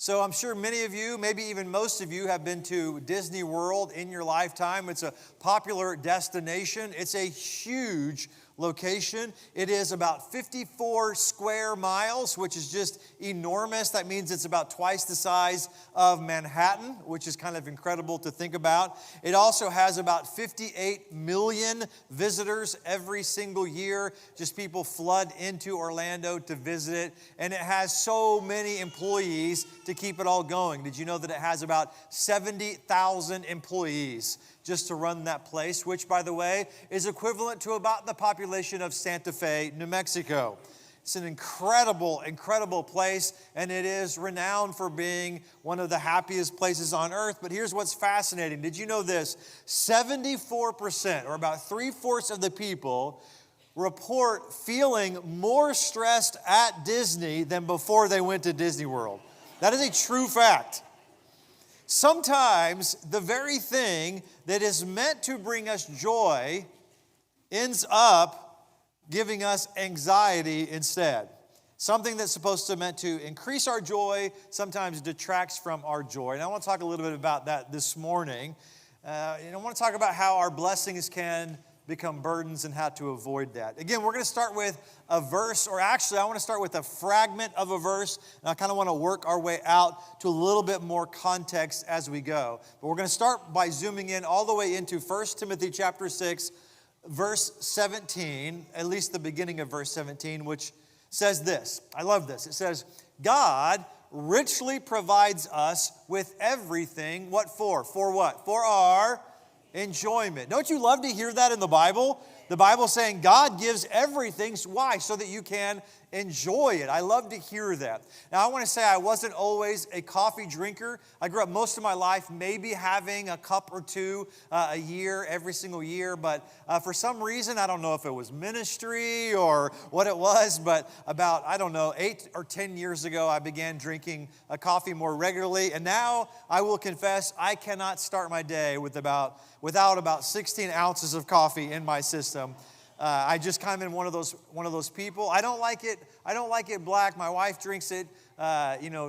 So I'm sure many of you, maybe even most of you, have been to Disney World in your lifetime. It's a popular destination. It's a huge location. It is about 54 square miles, which is just enormous. That means it's about twice the size of Manhattan, which is kind of incredible to think about. It also has about 58 million visitors every single year. Just people flood into Orlando to visit it. And it has so many employees to keep it all going. Did you know that it has about 70,000 employees just to run that place, which, by the way, is equivalent to about the population of Santa Fe, New Mexico. It's an incredible, incredible place, and it is renowned for being one of the happiest places on earth. But here's what's fascinating. Did you know this? 74%, or about 3/4 of the people, report feeling more stressed at Disney than before they went to Disney World. That is a true fact. Sometimes the very thing that is meant to bring us joy ends up giving us anxiety instead. Something that's supposed to meant to increase our joy sometimes detracts from our joy. And I want to talk a little bit about that this morning. I want to talk about how our blessings can become burdens and how to avoid that. Again, we're going to start with a verse, or actually I want to start with a fragment of a verse, and I kind of want to work our way out to a little bit more context as we go. But we're going to start by zooming in all the way into 1 Timothy chapter 6, verse 17, at least the beginning of verse 17, which says this. I love this. It says, God richly provides us with everything. What for? For what? For our enjoyment. Don't you love to hear that in the Bible? The Bible saying God gives everything. Why? So that you can enjoy it. I love to hear that. Now, I want to say I wasn't always a coffee drinker. I grew up most of my life maybe having a cup or two a year, every single year. But for some reason, I don't know if it was ministry or what it was, but about, 8 or 10 years ago, I began drinking coffee more regularly. And now I will confess I cannot start my day without about 16 ounces of coffee in my system. I just kind of am one of those people. I don't like it black. My wife drinks it,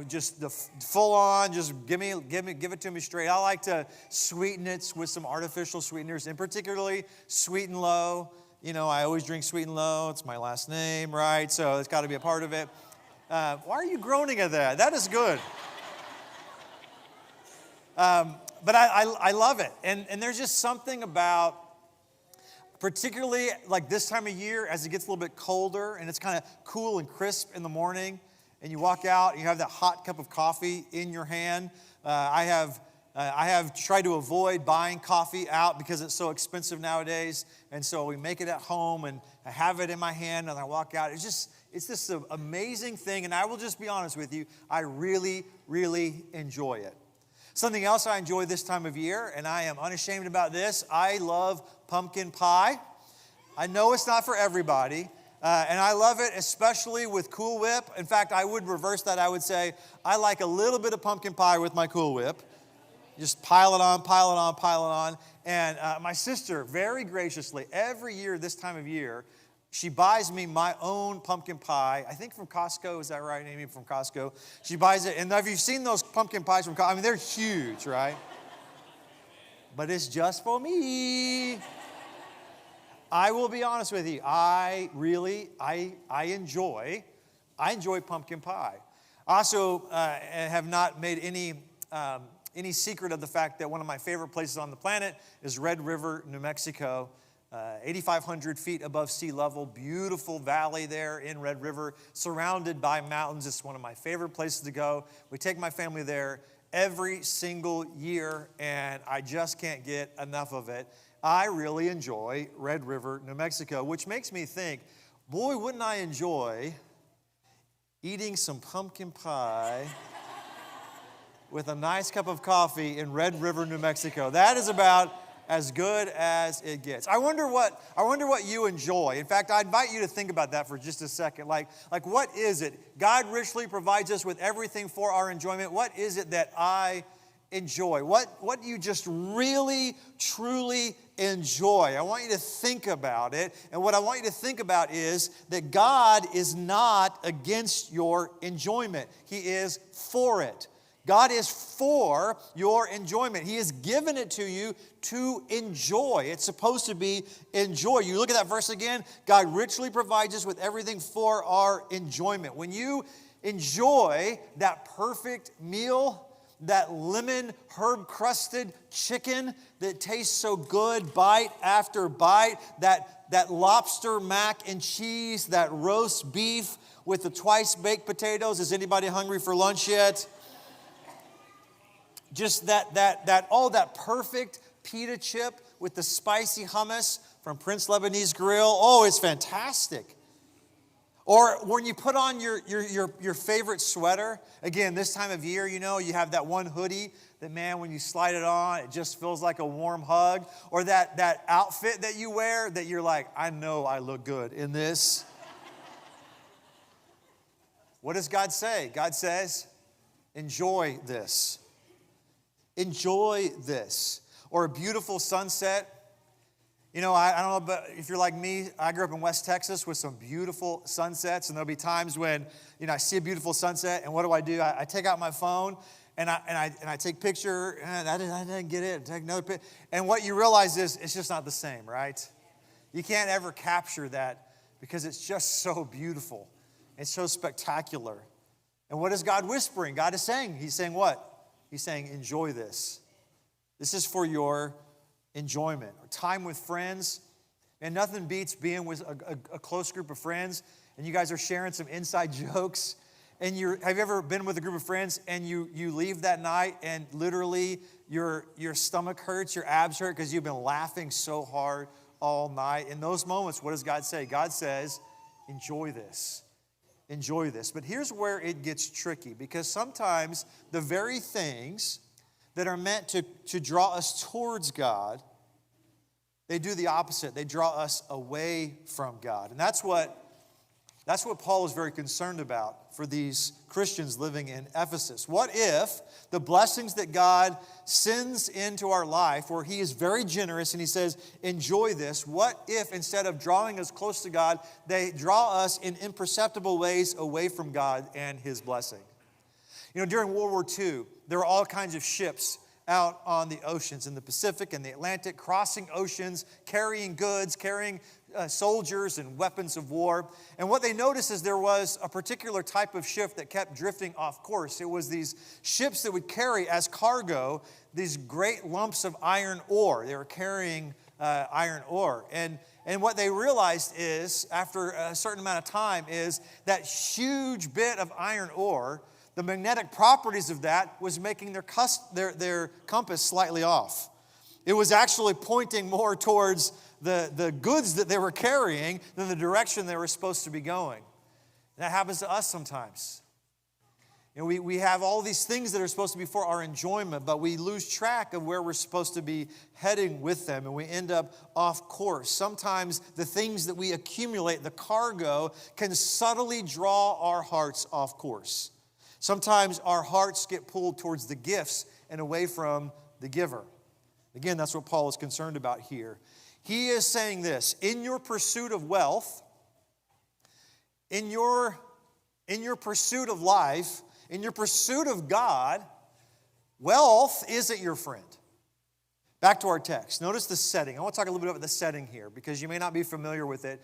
just the full on. Just give it to me straight. I like to sweeten it with some artificial sweeteners, and particularly Sweet and Low. I always drink Sweet and Low. It's my last name, right? So it's got to be a part of it. Why are you groaning at that? That is good. But I love it, and there's just something about, particularly like this time of year, as it gets a little bit colder and it's kind of cool and crisp in the morning, and you walk out and you have that hot cup of coffee in your hand. I have tried to avoid buying coffee out because it's so expensive nowadays, and so we make it at home, and I have it in my hand and I walk out. It's just an amazing thing, and I will just be honest with you, I really, really enjoy it. Something else I enjoy this time of year, and I am unashamed about this, I love pumpkin pie. I know it's not for everybody, and I love it especially with Cool Whip. In fact, I would reverse that. I would say I like a little bit of pumpkin pie with my Cool Whip. Just pile it on, pile it on, pile it on. And my sister, very graciously, every year this time of year, she buys me my own pumpkin pie. I think from Costco. Is that right, Amy? From Costco. She buys it. And have you seen those pumpkin pies from Costco? I mean, they're huge, right? But it's just for me. I will be honest with you. I enjoy pumpkin pie. I also have not made any secret of the fact that one of my favorite places on the planet is Red River, New Mexico. 8,500 feet above sea level, beautiful valley there in Red River, surrounded by mountains. It's one of my favorite places to go. We take my family there every single year, and I just can't get enough of it. I really enjoy Red River, New Mexico, which makes me think, boy, wouldn't I enjoy eating some pumpkin pie with a nice cup of coffee in Red River, New Mexico. That is about as good as it gets. I wonder what you enjoy. In fact, I invite you to think about that for just a second. Like what is it? God richly provides us with everything for our enjoyment. What is it that I enjoy? What do you just really, truly enjoy? I want you to think about it. And what I want you to think about is that God is not against your enjoyment. He is for it. God is for your enjoyment. He has given it to you to enjoy. It's supposed to be enjoy. You look at that verse again, God richly provides us with everything for our enjoyment. When you enjoy that perfect meal, that lemon herb-crusted chicken that tastes so good, bite after bite, that lobster mac and cheese, that roast beef with the twice-baked potatoes. Is anybody hungry for lunch yet? Just that perfect pita chip with the spicy hummus from Prince Lebanese Grill. Oh, it's fantastic. Or when you put on your favorite sweater, again, this time of year, you know, you have that one hoodie that, man, when you slide it on, it just feels like a warm hug. Or that outfit that you wear that you're like, I know I look good in this. What does God say? God says, enjoy this. Enjoy this. Or a beautiful sunset. You know, I don't know, but if you're like me, I grew up in West Texas with some beautiful sunsets, and there'll be times when, you know, I see a beautiful sunset, and what do? I take out my phone, and I take a picture, and I didn't get it. Take another picture, and what you realize is it's just not the same, right? You can't ever capture that because it's just so beautiful. It's so spectacular. And what is God whispering? God is saying, He's saying what? He's saying, enjoy this. This is for your enjoyment. Or time with friends. And nothing beats being with a close group of friends and you guys are sharing some inside jokes. And have you ever been with a group of friends and you leave that night and literally your stomach hurts, your abs hurt because you've been laughing so hard all night? In those moments, what does God say? God says, enjoy this. Enjoy this. But here's where it gets tricky, because sometimes the very things that are meant to draw us towards God, they do the opposite. They draw us away from God. And that's what Paul is very concerned about for these Christians living in Ephesus. What if the blessings that God sends into our life, where He is very generous and He says, enjoy this, what if instead of drawing us close to God, they draw us in imperceptible ways away from God and His blessing? You know, during World War II, there were all kinds of ships out on the oceans, in the Pacific and the Atlantic, crossing oceans, carrying goods, carrying soldiers and weapons of war. And what they noticed is there was a particular type of ship that kept drifting off course. It was these ships that would carry as cargo these great lumps of iron ore. They were carrying iron ore. And what they realized is, after a certain amount of time, is that huge bit of iron ore, the magnetic properties of that was making their compass slightly off. It was actually pointing more towards the goods that they were carrying than the direction they were supposed to be going. And that happens to us sometimes. You know, we have all these things that are supposed to be for our enjoyment, but we lose track of where we're supposed to be heading with them, and we end up off course. Sometimes the things that we accumulate, the cargo, can subtly draw our hearts off course. Sometimes our hearts get pulled towards the gifts and away from the giver. Again, that's what Paul is concerned about here. He is saying this: in your pursuit of wealth, in your pursuit of life, in your pursuit of God, wealth isn't your friend. Back to our text. Notice the setting. I want to talk a little bit about the setting here because you may not be familiar with it.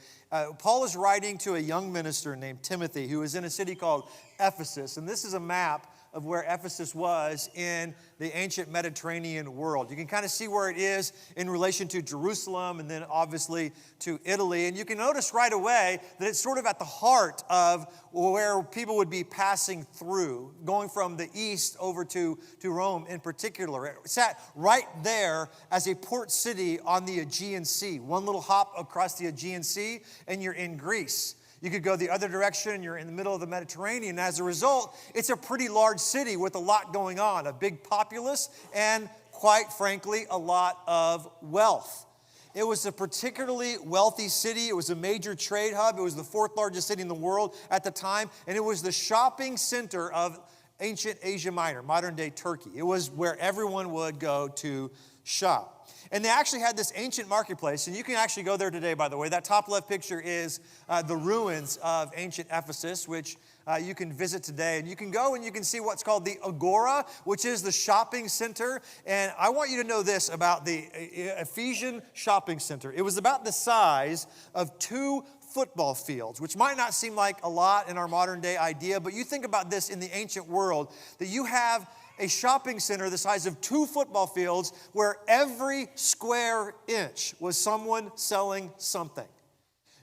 Paul is writing to a young minister named Timothy who is in a city called Ephesus. And this is a map of where Ephesus was in the ancient Mediterranean world. You can kind of see where it is in relation to Jerusalem and then obviously to Italy. And you can notice right away that it's sort of at the heart of where people would be passing through, going from the east over to Rome in particular. It sat right there as a port city on the Aegean Sea. One little hop across the Aegean Sea and you're in Greece. You could go the other direction and you're in the middle of the Mediterranean. As a result, it's a pretty large city with a lot going on, a big populace, and quite frankly, a lot of wealth. It was a particularly wealthy city. It was a major trade hub. It was the fourth largest city in the world at the time, and it was the shopping center of ancient Asia Minor, modern-day Turkey. It was where everyone would go to shop. And they actually had this ancient marketplace, and you can actually go there today, by the way. That top left picture is the ruins of ancient Ephesus, which you can visit today. And you can go and you can see what's called the Agora, which is the shopping center. And I want you to know this about the Ephesian shopping center. It was about the size of 2 football fields, which might not seem like a lot in our modern day idea, but you think about this in the ancient world, that you have a shopping center the size of 2 football fields where every square inch was someone selling something.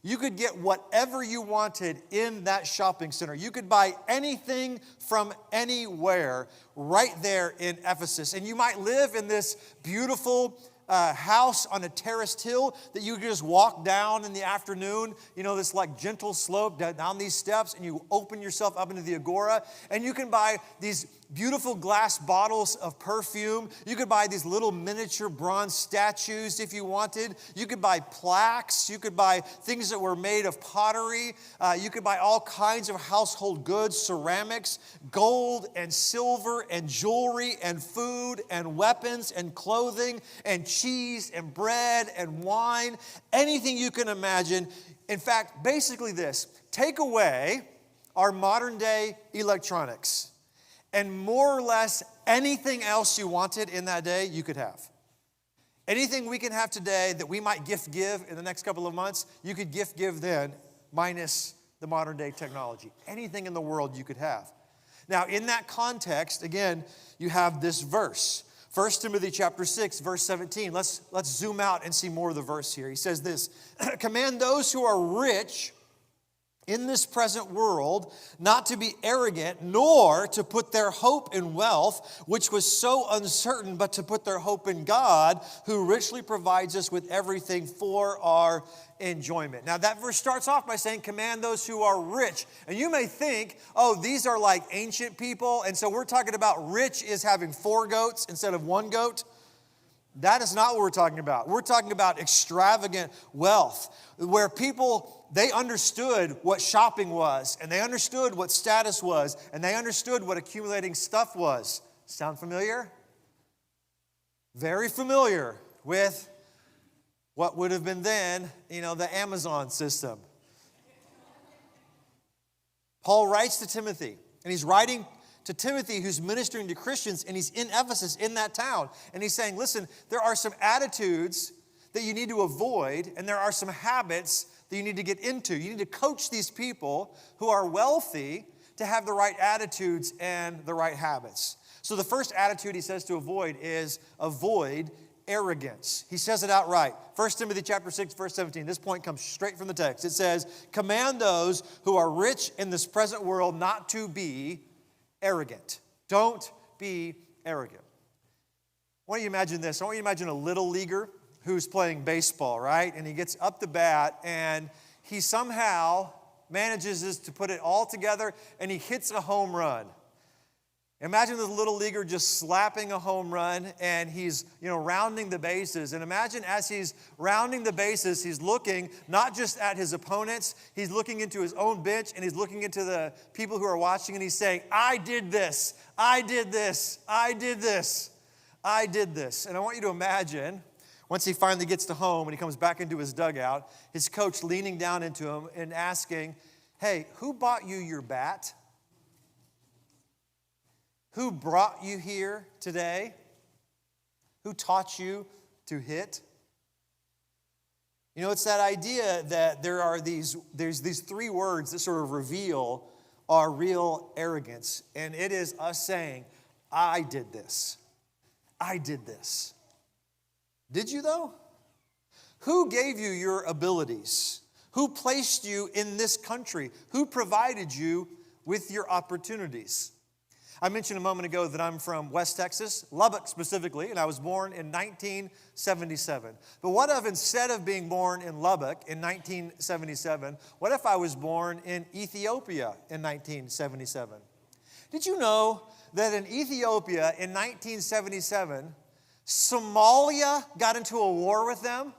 You could get whatever you wanted in that shopping center. You could buy anything from anywhere right there in Ephesus. And you might live in this beautiful house on a terraced hill that you could just walk down in the afternoon, this like gentle slope down these steps, and you open yourself up into the Agora, and you can buy these beautiful glass bottles of perfume. You could buy these little miniature bronze statues if you wanted. You could buy plaques. You could buy things that were made of pottery. You could buy all kinds of household goods, ceramics, gold and silver and jewelry and food and weapons and clothing and cheese and bread and wine, anything you can imagine. In fact, basically this, take away our modern day electronics, and more or less anything else you wanted in that day, you could have. Anything we can have today that we might gift give in the next couple of months, you could gift give then, minus the modern day technology. Anything in the world you could have. Now, in that context, again, you have this verse. 1 Timothy chapter 6, verse 17. Let's zoom out and see more of the verse here. He says this, command those who are rich in this present world not to be arrogant, nor to put their hope in wealth, which was so uncertain, but to put their hope in God, who richly provides us with everything for our enjoyment. Now that verse starts off by saying, command those who are rich. And you may think, oh, these are like ancient people, and so we're talking about rich is having 4 goats instead of 1 goat. That is not what we're talking about. We're talking about extravagant wealth, where people, they understood what shopping was, and they understood what status was, and they understood what accumulating stuff was. Sound familiar? Very familiar with what would have been then, the Amazon system. Paul writes to Timothy, and he's writing to Timothy, who's ministering to Christians, and he's in Ephesus, in that town. And he's saying, listen, there are some attitudes that you need to avoid, and there are some habits that you need to get into. You need to coach these people who are wealthy to have the right attitudes and the right habits. So the first attitude he says to avoid is avoid arrogance. He says it outright. 1 Timothy chapter 6, verse 17. This point comes straight from the text. It says, command those who are rich in this present world not to be arrogant. Don't be arrogant. I want you to imagine this. I want you to imagine a little leaguer who's playing baseball, right? And he gets up the bat and he somehow manages to put it all together and he hits a home run. Imagine this little leaguer just slapping a home run and he's, rounding the bases. And imagine as he's rounding the bases, he's looking not just at his opponents, he's looking into his own bench and he's looking into the people who are watching and he's saying, I did this, I did this, I did this, I did this. And I want you to imagine, once he finally gets to home and he comes back into his dugout, his coach leaning down into him and asking, hey, who bought you your bat? Who brought you here today? Who taught you to hit? It's that idea that there's these 3 words that sort of reveal our real arrogance. And it is us saying, I did this. I did this. Did you though? Who gave you your abilities? Who placed you in this country? Who provided you with your opportunities? I mentioned a moment ago that I'm from West Texas, Lubbock specifically, and I was born in 1977. But what if instead of being born in Lubbock in 1977, what if I was born in Ethiopia in 1977? Did you know that in Ethiopia in 1977, Somalia got into a war with them?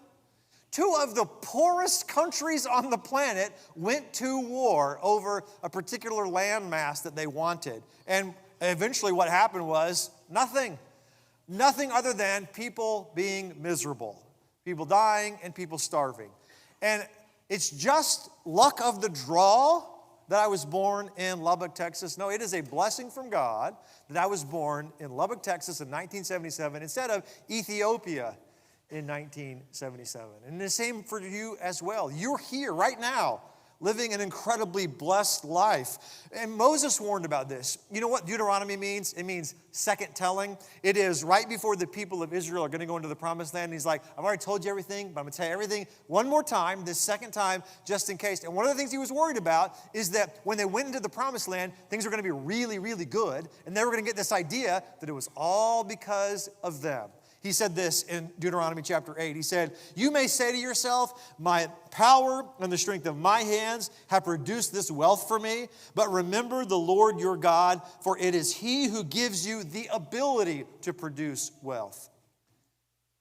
2 of the poorest countries on the planet went to war over a particular landmass that they wanted. And eventually what happened was nothing. Nothing other than people being miserable. People dying and people starving. And it's just luck of the draw that I was born in Lubbock, Texas. No, it is a blessing from God that I was born in Lubbock, Texas in 1977 instead of Ethiopia in 1977. And the same for you as well. You're here right now, living an incredibly blessed life. And Moses warned about this. You know what Deuteronomy means? It means second telling. It is right before the people of Israel are going to go into the promised land. And he's like, I've already told you everything, but I'm going to tell you everything one more time, this second time, just in case. And one of the things he was worried about is that when they went into the promised land, things were going to be really, really good. And they were going to get this idea that it was all because of them. He said this in Deuteronomy chapter 8. He said, you may say to yourself, my power and the strength of my hands have produced this wealth for me. But remember the Lord your God, for it is He who gives you the ability to produce wealth.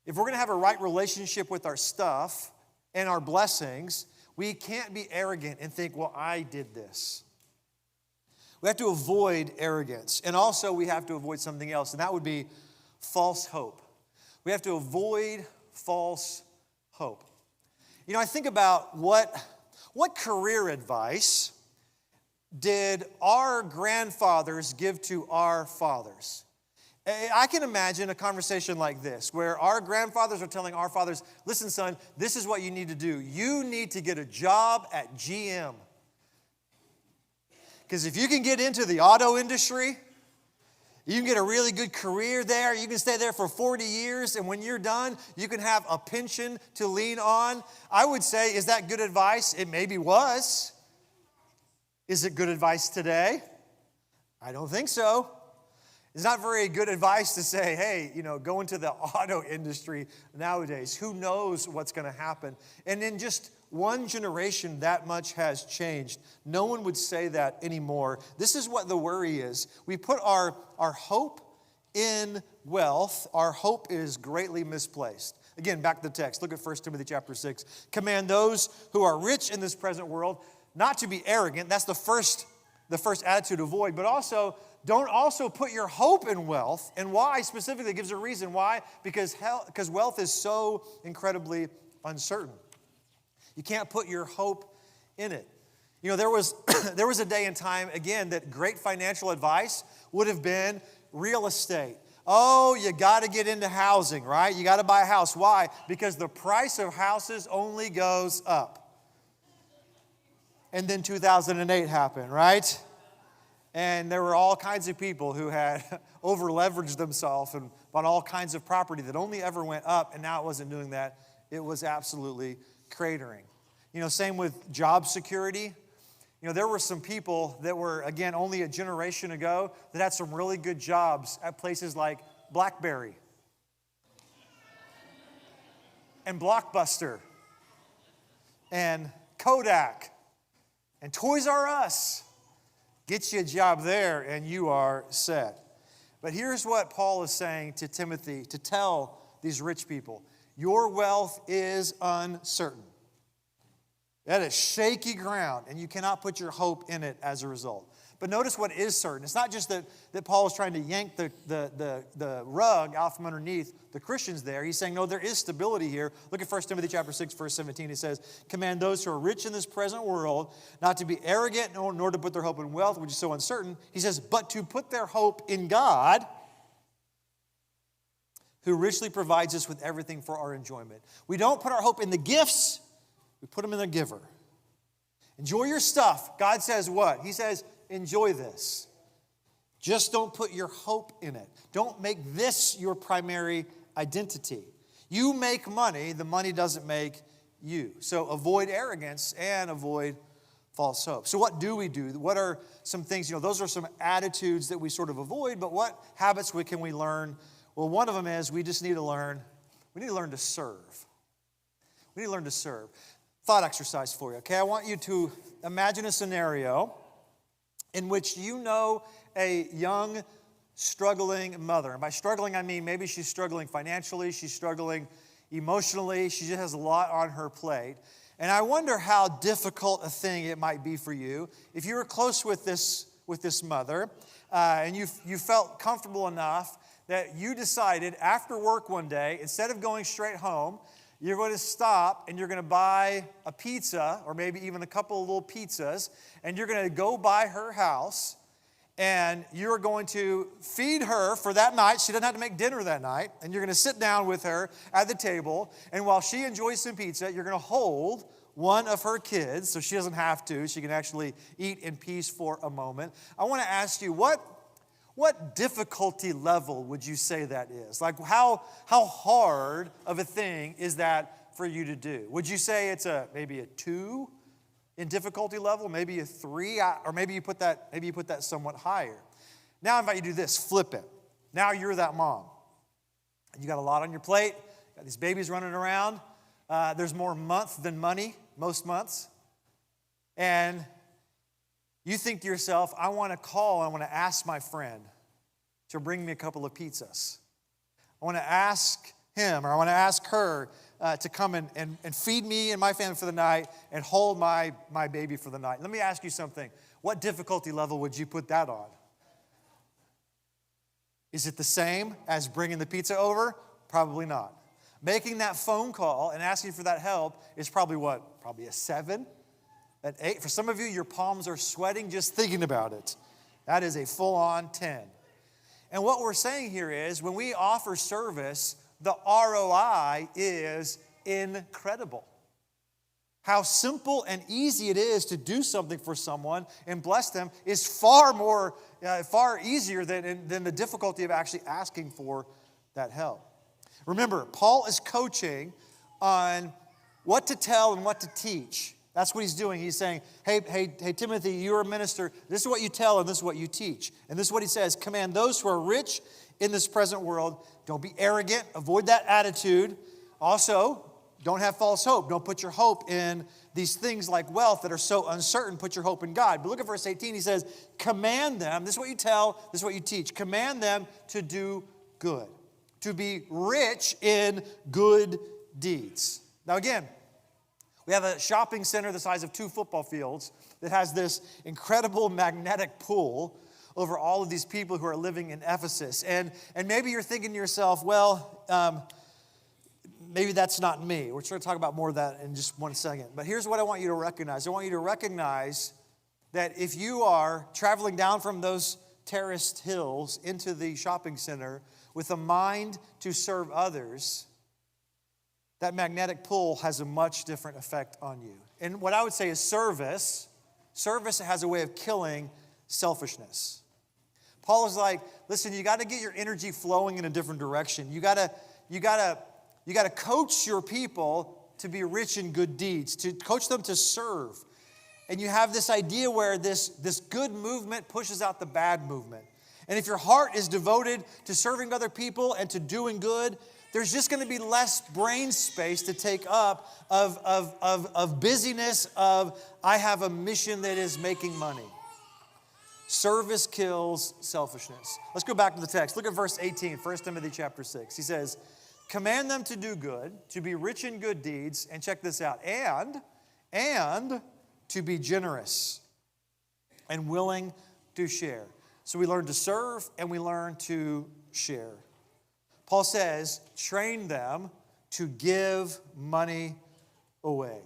If we're going to have a right relationship with our stuff and our blessings, we can't be arrogant and think, well, I did this. We have to avoid arrogance. And also we have to avoid something else, and that would be false hope. We have to avoid false hope. You know, I think about what career advice did our grandfathers give to our fathers? I can imagine a conversation like this, where our grandfathers are telling our fathers, listen, son, this is what you need to do. You need to get a job at GM. Because if you can get into the auto industry, you can get a really good career there. You can stay there for 40 years, and when you're done, you can have a pension to lean on. I would say, is that good advice? It maybe was. Is it good advice today? I don't think so. It's not very good advice to say, hey, go into the auto industry nowadays. Who knows what's going to happen? And in just one generation, that much has changed. No one would say that anymore. This is what the worry is. We put our hope in wealth. Our hope is greatly misplaced. Again, back to the text. Look at 1 Timothy chapter 6. Command those who are rich in this present world not to be arrogant. That's the first attitude to avoid. But also, don't also put your hope in wealth. And why specifically? It gives a reason. Why? Because wealth is so incredibly uncertain. You can't put your hope in it. There was a day and time, again, that great financial advice would have been real estate. Oh, you got to get into housing, right? You got to buy a house. Why? Because the price of houses only goes up. And then 2008 happened, right? And there were all kinds of people who had over-leveraged themselves and bought all kinds of property that only ever went up, and now it wasn't doing that. It was absolutely cratering. Same with job security. There were some people that were, again, only a generation ago that had some really good jobs at places like BlackBerry and Blockbuster and Kodak and Toys R Us. Get you a job there and you are set. But here's what Paul is saying to Timothy to tell these rich people. Your wealth is uncertain. That is shaky ground, and you cannot put your hope in it as a result. But notice what is certain. It's not just that Paul is trying to yank the rug out from underneath the Christians there. He's saying, no, there is stability here. Look at 1 Timothy chapter 6, verse 17. It says, command those who are rich in this present world not to be arrogant, nor to put their hope in wealth, which is so uncertain. He says, but to put their hope in God, who richly provides us with everything for our enjoyment. We don't put our hope in the gifts. We put them in the giver. Enjoy your stuff. God says what? He says, enjoy this. Just don't put your hope in it. Don't make this your primary identity. You make money, the money doesn't make you. So avoid arrogance and avoid false hope. So what do we do? What are some things, those are some attitudes that we sort of avoid, but what habits can we learn? Well, one of them is we need to learn to serve. We need to learn to serve. Thought exercise for you, okay? I want you to imagine a scenario in which a young, struggling mother. And by struggling, I mean maybe she's struggling financially, she's struggling emotionally, she just has a lot on her plate. And I wonder how difficult a thing it might be for you if you were close with this mother and you felt comfortable enough that you decided after work one day, instead of going straight home, You're going to stop and you're going to buy a pizza or maybe even a couple of little pizzas, and you're going to go by her house and you're going to feed her for that night. She doesn't have to make dinner that night. And you're going to sit down with her at the table, and while she enjoys some pizza, you're going to hold one of her kids so she doesn't have to. She can actually eat in peace for a moment. I want to ask you, what difficulty level would you say that is? Like how hard of a thing is that for you to do? Would you say it's maybe a 2 in difficulty level, maybe a 3, or maybe you put that somewhat higher? Now I invite you to do this, flip it. Now you're that mom. You got a lot on your plate, got these babies running around. There's more month than money most months. And you think to yourself, I want to ask my friend to bring me a couple of pizzas. I want to ask him or I want to ask her to come and feed me and my family for the night and hold my baby for the night. Let me ask you something. What difficulty level would you put that on? Is it the same as bringing the pizza over? Probably not. Making that phone call and asking for that help is probably what? Probably a 7? An 8. For some of you, your palms are sweating just thinking about it. That is a full-on 10. And what we're saying here is when we offer service, the ROI is incredible. How simple and easy it is to do something for someone and bless them is far easier than the difficulty of actually asking for that help. Remember, Paul is coaching on what to tell and what to teach. That's what he's doing. He's saying, hey, Timothy, you're a minister. This is what you tell and this is what you teach. And this is what he says. Command those who are rich in this present world. Don't be arrogant. Avoid that attitude. Also, don't have false hope. Don't put your hope in these things like wealth that are so uncertain. Put your hope in God. But look at verse 18. He says, command them. This is what you tell. This is what you teach. Command them to do good. To be rich in good deeds. Now again, we have a shopping center the size of 2 football fields that has this incredible magnetic pull over all of these people who are living in Ephesus. And maybe you're thinking to yourself, well, maybe that's not me. We're going to talk about more of that in just one second. But here's what I want you to recognize. I want you to recognize that if you are traveling down from those terraced hills into the shopping center with a mind to serve others, that magnetic pull has a much different effect on you. And what I would say is service has a way of killing selfishness. Paul is like, listen, you got to get your energy flowing in a different direction. You got to coach your people to be rich in good deeds, to coach them to serve. And you have this idea where this good movement pushes out the bad movement. And if your heart is devoted to serving other people and to doing good, there's just going to be less brain space to take up of busyness of, I have a mission that is making money. Service kills selfishness. Let's go back to the text. Look at verse 18, 1 Timothy chapter 6. He says, command them to do good, to be rich in good deeds, and check this out, and to be generous and willing to share. So we learn to serve and we learn to share. Paul says, train them to give money away.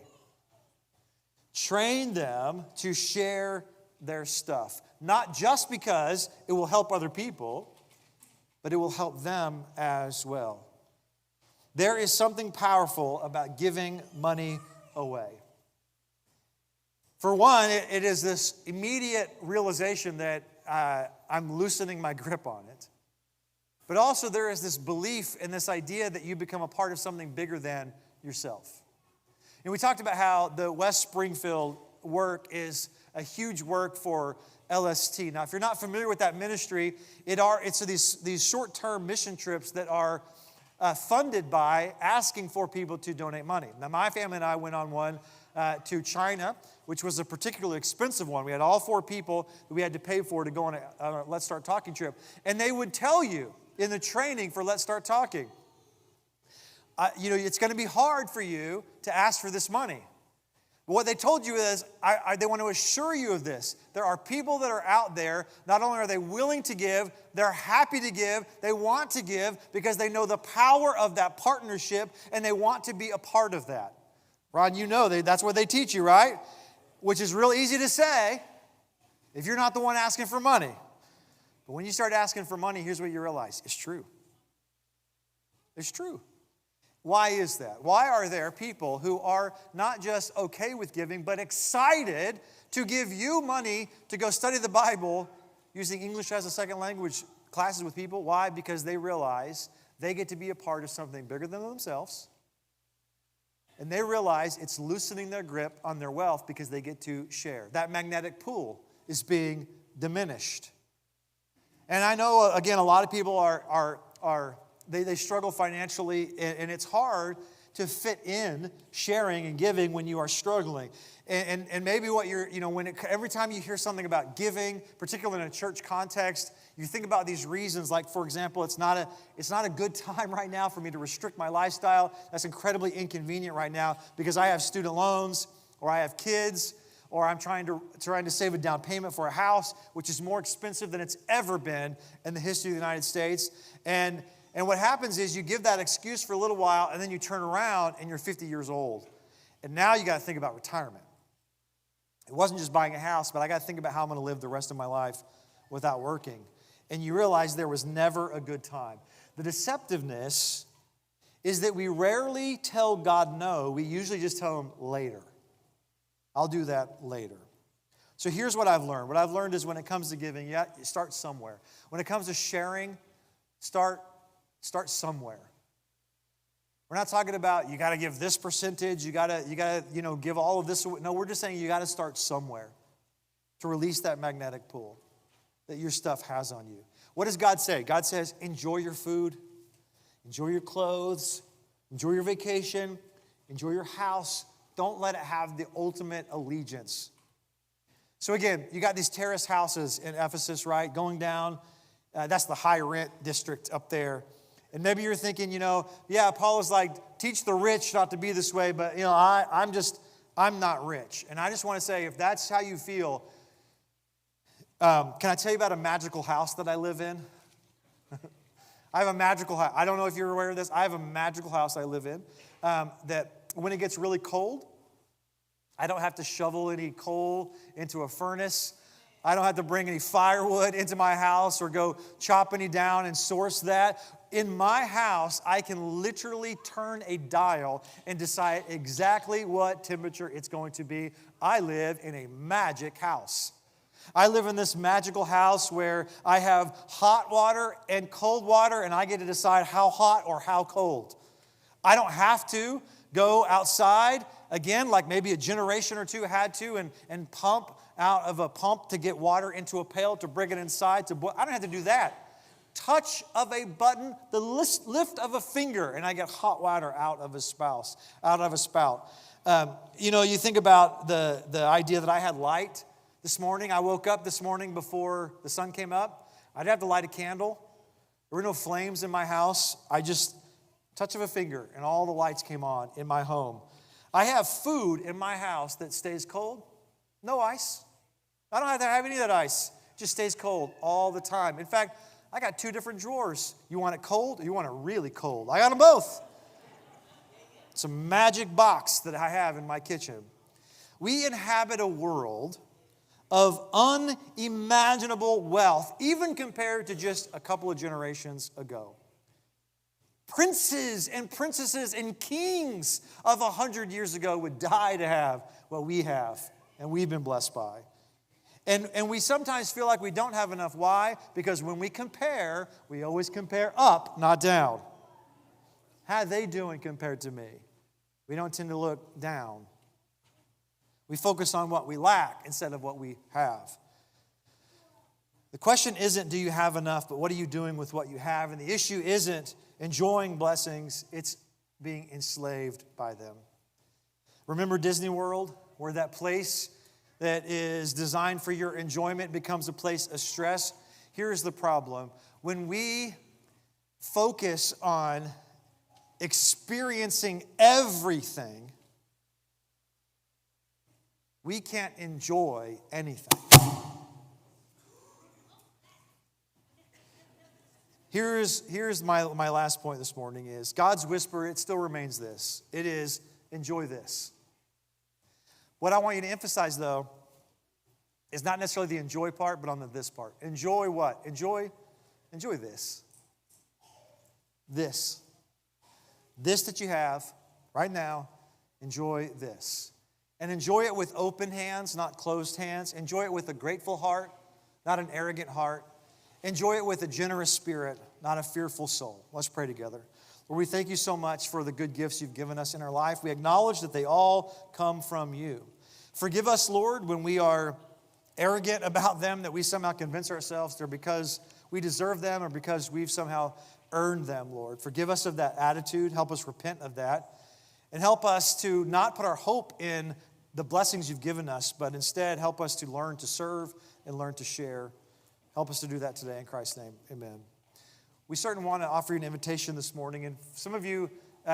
Train them to share their stuff. Not just because it will help other people, but it will help them as well. There is something powerful about giving money away. For one, it is this immediate realization that I'm loosening my grip on it. But also there is this belief and this idea that you become a part of something bigger than yourself. And we talked about how the West Springfield work is a huge work for LST. Now, if you're not familiar with that ministry, it's these short-term mission trips that are funded by asking for people to donate money. Now, my family and I went on one to China, which was a particularly expensive one. We had all 4 people that we had to pay for to go on a Let's Start Talking trip. And they would tell you in the training for Let's Start Talking, it's going to be hard for you to ask for this money. What they told you is, they want to assure you of this. There are people that are out there, not only are they willing to give, they're happy to give, they want to give because they know the power of that partnership and they want to be a part of that. Ron, you know that's what they teach you, right? Which is real easy to say if you're not the one asking for money. But when you start asking for money, here's what you realize. It's true. It's true. Why is that? Why are there people who are not just okay with giving, but excited to give you money to go study the Bible using English as a second language classes with people? Why? Because they realize they get to be a part of something bigger than themselves. And they realize it's loosening their grip on their wealth because they get to share. That magnetic pull is being diminished. And I know, again, a lot of people they struggle financially, and it's hard to fit in sharing and giving when you are struggling. And maybe what every time you hear something about giving, particularly in a church context, you think about these reasons. Like, for example, it's not a good time right now for me to restrict my lifestyle. That's incredibly inconvenient right now because I have student loans, or I have kids, or I'm trying to save a down payment for a house, which is more expensive than it's ever been in the history of the United States. And what happens is you give that excuse for a little while, and then you turn around and you're 50 years old. And now you got to think about retirement. It wasn't just buying a house, but I got to think about how I'm going to live the rest of my life without working. And you realize there was never a good time. The deceptiveness is that we rarely tell God no. We usually just tell him later. I'll do that later. So here's what I've learned. What I've learned is when it comes to giving, you start somewhere. When it comes to sharing, start somewhere. We're not talking about you got to give this percentage, you got to give all of this. No, we're just saying you got to start somewhere to release that magnetic pull that your stuff has on you. What does God say? God says, enjoy your food, enjoy your clothes, enjoy your vacation, enjoy your house. Don't let it have the ultimate allegiance. So again, you got these terrace houses in Ephesus, right? Going down. That's the high rent district up there. And maybe you're thinking, Paul is like, teach the rich not to be this way, but, I'm not rich. And I just want to say, if that's how you feel, can I tell you about a magical house that I live in? I have a magical house. I don't know if you're aware of this. I have a magical house I live in that when it gets really cold, I don't have to shovel any coal into a furnace. I don't have to bring any firewood into my house or go chop any down and source that. In my house, I can literally turn a dial and decide exactly what temperature it's going to be. I live in a magic house. I live in this magical house where I have hot water and cold water, and I get to decide how hot or how cold. I don't have to go outside, again, like maybe a generation or two had to, and pump out of a pump to get water into a pail to bring it inside to boil. I don't have to do that. Touch of a button, the lift of a finger, and I get hot water out of a spout. You think about the idea that I had light this morning. I woke up this morning before the sun came up. I didn't have to light a candle. There were no flames in my house. I just touch of a finger, and all the lights came on in my home. I have food in my house that stays cold. No ice. I don't have to have any of that ice. It just stays cold all the time. In fact, I got 2 different drawers. You want it cold or you want it really cold? I got them both. It's a magic box that I have in my kitchen. We inhabit a world of unimaginable wealth, even compared to just a couple of generations ago. Princes and princesses and kings of 100 years ago would die to have what we have and we've been blessed by. And we sometimes feel like we don't have enough. Why? Because when we compare, we always compare up, not down. How are they doing compared to me? We don't tend to look down. We focus on what we lack instead of what we have. The question isn't, do you have enough, but what are you doing with what you have? And the issue isn't enjoying blessings, it's being enslaved by them. Remember Disney World, where that place that is designed for your enjoyment becomes a place of stress? Here's the problem. When we focus on experiencing everything, we can't enjoy anything. Here's my last point this morning is God's whisper, it still remains this. It is, enjoy this. What I want you to emphasize, though, is not necessarily the enjoy part, but on the this part. Enjoy what? Enjoy this. This. This that you have right now, enjoy this. And enjoy it with open hands, not closed hands. Enjoy it with a grateful heart, not an arrogant heart. Enjoy it with a generous spirit, not a fearful soul. Let's pray together. Lord, we thank you so much for the good gifts you've given us in our life. We acknowledge that they all come from you. Forgive us, Lord, when we are arrogant about them, that we somehow convince ourselves they're because we deserve them or because we've somehow earned them, Lord. Forgive us of that attitude. Help us repent of that. And help us to not put our hope in the blessings you've given us, but instead help us to learn to serve and learn to share. Help us to do that today in Christ's name. Amen. We certainly want to offer you an invitation this morning. And some of you,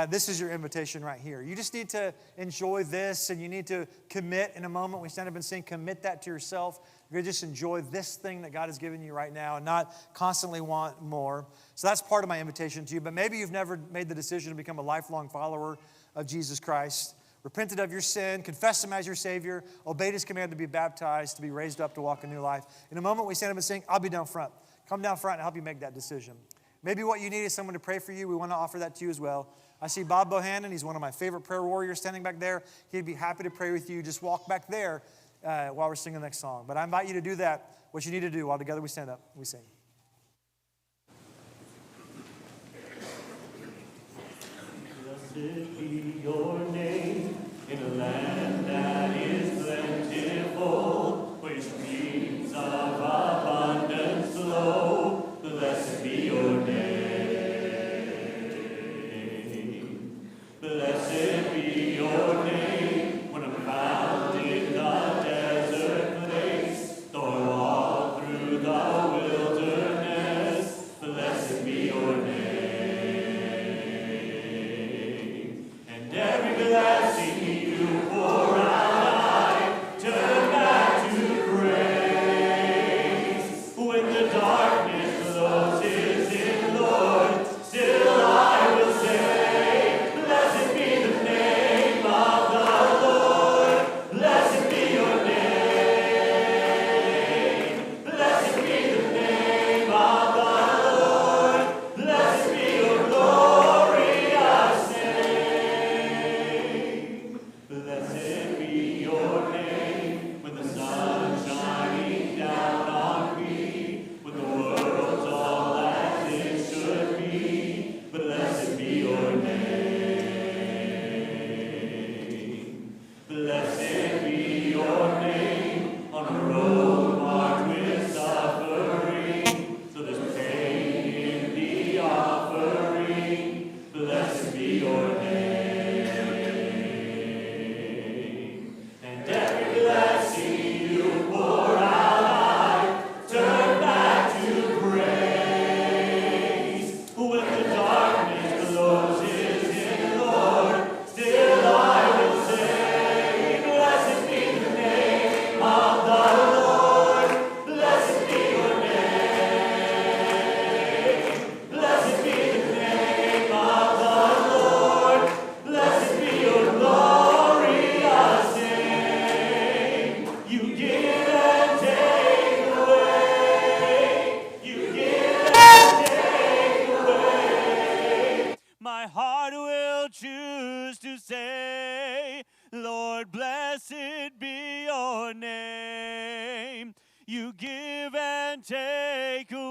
this is your invitation right here. You just need to enjoy this and you need to commit in a moment. We stand up and sing, commit that to yourself. You're going to just enjoy this thing that God has given you right now and not constantly want more. So that's part of my invitation to you. But maybe you've never made the decision to become a lifelong follower of Jesus Christ. Repented of your sin, confessed Him as your Savior, obeyed His command to be baptized, to be raised up, to walk a new life. In a moment, we stand up and sing, I'll be down front. Come down front and help you make that decision. Maybe what you need is someone to pray for you. We want to offer that to you as well. I see Bob Bohannon. He's one of my favorite prayer warriors standing back there. He'd be happy to pray with you. Just walk back there while we're singing the next song. But I invite you to do that, what you need to do while together we stand up, we sing. Blessed be your name in a land that is plentiful, where streams of abundance flow. Blessed be your name. Blessed be your name when I'm found in the desert place, though I walk through the wilderness. Blessed be your name. Every blessing you pour out, I turn back to praise. When the darkness closes in, Lord, still I will say, blessed be the name of the Lord. Blessed be your name. Blessed be the name of the Lord. Blessed be your glorious name. Blessed be your name when the sun's shining down on me, when the world's all as it should be. Blessed be your name. Blessed be your name on a road marked with suffering, so there's pain in the offering. Blessed be your name. And every blessing you pour out, I turn back to praise. When the darkness closes in, Lord, still I will say, blessed be the name of the Lord. Blessed be your name. Blessed be the name of the Lord. Blessed be your glorious name. You give and take away. You give and take away. My heart will choose to say, Lord, blessed be your name. You give and take away.